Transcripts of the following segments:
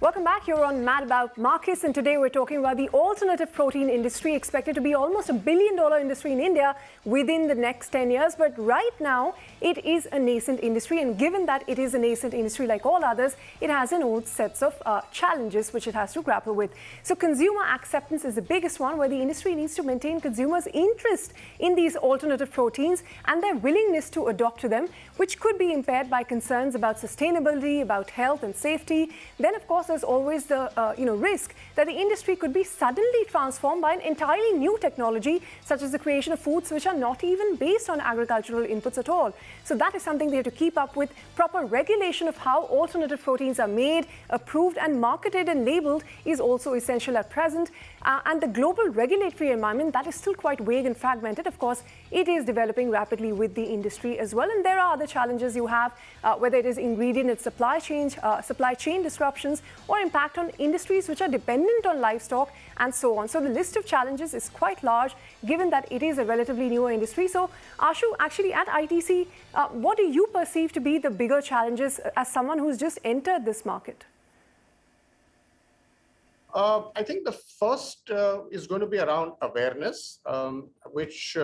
Welcome back. You're on Mad About Markets, and today we're talking about the alternative protein industry, expected to be almost $1 billion industry in India within the next 10 years. But right now, it is a nascent industry, and given that it is a nascent industry like all others, it has an own sets of challenges which it has to grapple with. So consumer acceptance is the biggest one, where the industry needs to maintain consumers' interest in these alternative proteins and their willingness to adopt to them, which could be impaired by concerns about sustainability, about health and safety. Then, of course, there's always the risk that the industry could be suddenly transformed by an entirely new technology, such as the creation of foods which are not even based on agricultural inputs at all. So that is something they have to keep up with. Proper regulation of how alternative proteins are made, approved and marketed and labeled is also essential at present. And the global regulatory environment, that is still quite vague and fragmented. Of course, it is developing rapidly with the industry as well. And there are other challenges you have, whether it is ingredient and supply chain disruptions, or impact on industries which are dependent on livestock and so on. So the list of challenges is quite large, given that it is a relatively newer industry. So Ashu, actually at ITC, what do you perceive to be the bigger challenges as someone who's just entered this market? I think the first is going to be around awareness, which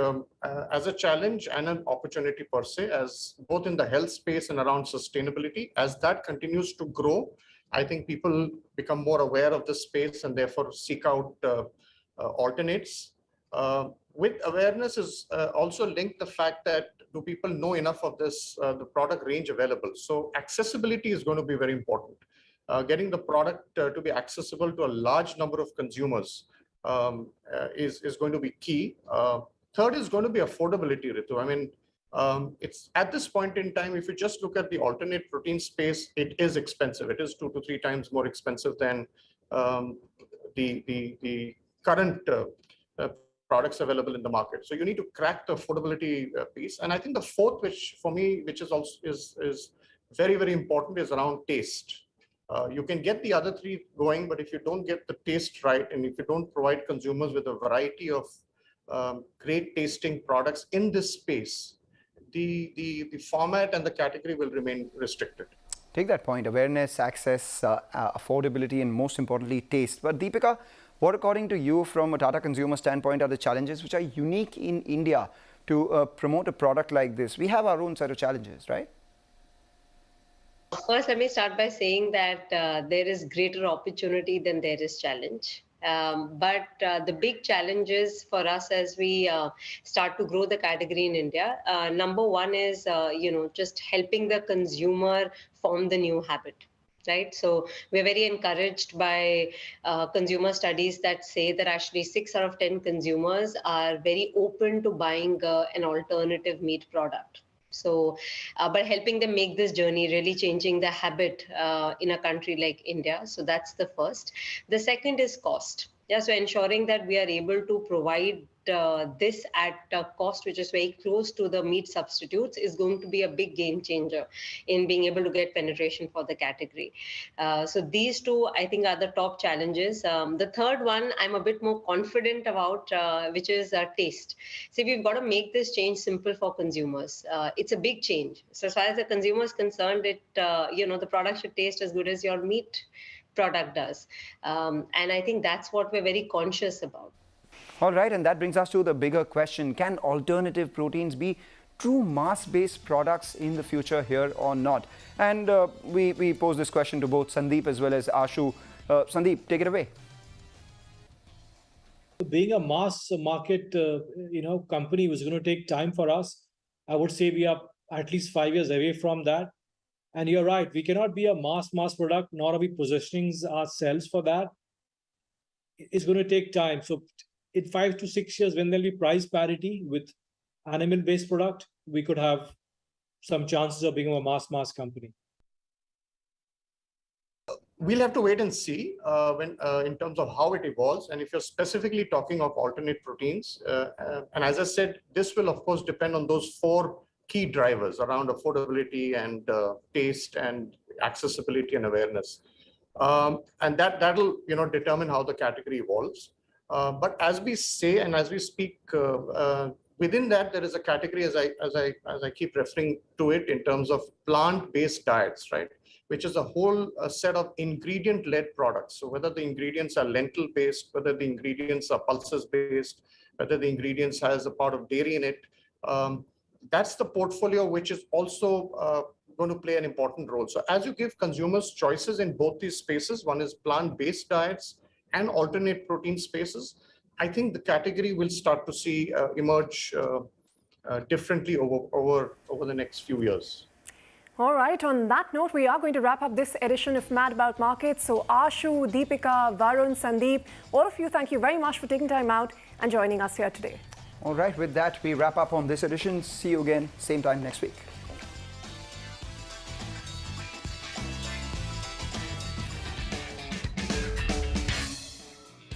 as a challenge and an opportunity per se, as both in the health space and around sustainability. As that continues to grow, I think people become more aware of this space and therefore seek out alternates. With awareness is also linked the fact that do people know enough of this, the product range available? So accessibility is going to be very important. Getting the product to be accessible to a large number of consumers is going to be key. Third is going to be affordability, Ritu. I mean, it's at this point in time, if you just look at the alternate protein space, it is expensive. It is 2 to 3 times more expensive than the current products available in the market. So you need to crack the affordability piece. And I think the fourth, which for me, which is also is very, very important, is around taste. You can get the other three going, but if you don't get the taste right, and if you don't provide consumers with a variety of great tasting products in this space, the format and the category will remain restricted. Take that point: awareness, access, affordability, and most importantly, taste. But Deepika, what according to you, from a Tata consumer standpoint, are the challenges which are unique in India to promote a product like this? We have our own set of challenges, right? First, let me start by saying that there is greater opportunity than there is challenge. But the big challenges for us as we start to grow the category in India, number one is, just helping the consumer form the new habit. Right. So we're very encouraged by consumer studies that say that actually 6 out of 10 consumers are very open to buying an alternative meat product. So, but helping them make this journey, really changing the habit in a country like India. So that's the first. The second is cost. Yeah, so ensuring that we are able to provide this at a cost which is very close to the meat substitutes is going to be a big game changer in being able to get penetration for the category. So these two, I think, are the top challenges. The third one I'm a bit more confident about, which is taste. See, we've got to make this change simple for consumers. It's a big change. So as far as the consumer is concerned, the product should taste as good as your meat product does. And I think that's what we're very conscious about. All right, and that brings us to the bigger question. Can alternative proteins be true mass-based products in the future here or not? And we pose this question to both Sandeep as well as Ashu. Sandeep, take it away. Being a mass market, company was going to take time for us. I would say we are at least 5 years away from that. And you're right, we cannot be a mass product, nor are we positioning ourselves for that. It's going to take time. So in 5 to 6 years, when there'll be price parity with animal-based product, we could have some chances of being a mass company. We'll have to wait and see when in terms of how it evolves. And if you're specifically talking of alternate proteins, and as I said, this will of course depend on those 4 key drivers around affordability and taste and accessibility and awareness. And that'll determine how the category evolves. But as we say and as we speak, within that there is a category, as I keep referring to it, in terms of plant-based diets, right? which is a whole set of ingredient-led products. So whether the ingredients are lentil-based, whether the ingredients are pulses-based, whether the ingredients has a part of dairy in it, that's the portfolio which is also going to play an important role. So as you give consumers choices in both these spaces, one is plant-based diets and alternate protein spaces, I think the category will start to see emerge differently over the next few years. All right, on that note, we are going to wrap up this edition of Mad About Markets. So Ashu, Deepika, Varun, Sandeep, all of you, thank you very much for taking time out and joining us here today. All right, with that, we wrap up on this edition. See you again, same time next week.